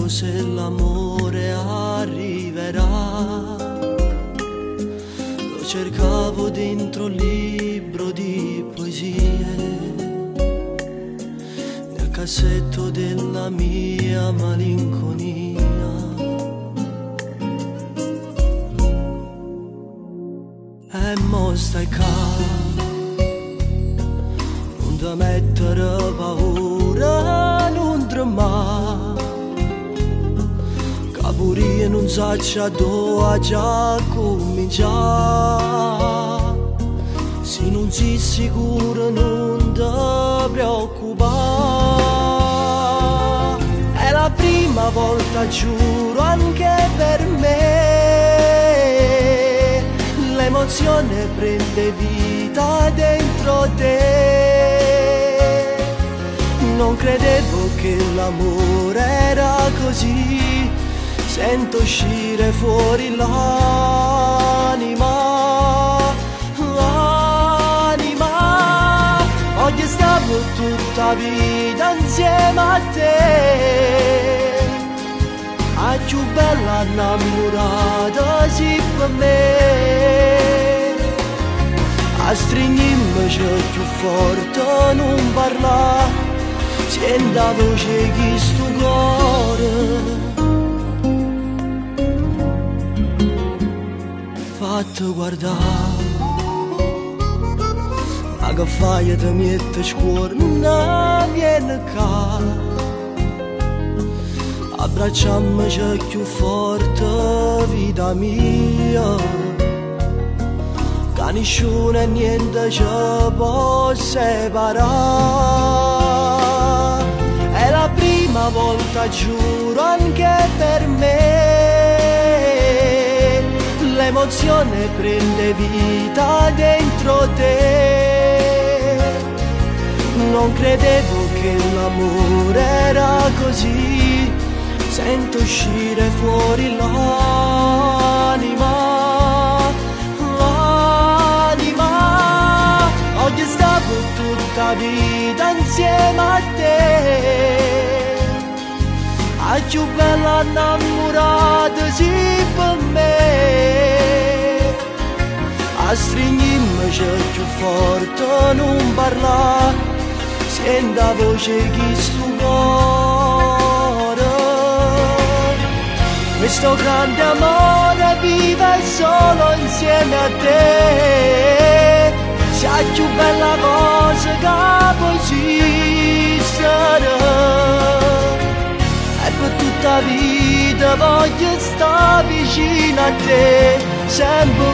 sapevo se l'amore arriverà. Lo cercavo dentro un libro di poesie, nel cassetto della mia malinconia. E mo stai qua, non ti mettere paura, non tremare, che pure io non so dove già cominciare. Se non sei sicuro non ti preoccupare, è la prima volta, giuro, anche per me. L'emozione prende vita dentro te. Non credevo che l'amore era così, sento uscire fuori l'anima, l'anima. Oggi stavo tutta vita insieme a te, a più bella innamorata sì per me. A stringimmi più forte, non parla, senti la voce di sto cuore. Fatti guardare, ma che fai te mette scuore, non viene qua. Abbracciammoci più forte, vita mia, che nessuno e niente ci può separare. È la prima volta, giuro, anche per me. L'emozione prende vita dentro te. Non credevo che l'amore era così, sento uscire fuori l'anima, l'anima. Oggi stavo tutta vita insieme a te, a più bella innamorata sì per me. A stringimmoci più forte, non parla, senti la voce di sto cuore. Questo grande amore vive solo insieme a te. Sei più bella cosa che può esistere, e per tutta la vita voglio stare vicino a te, sempre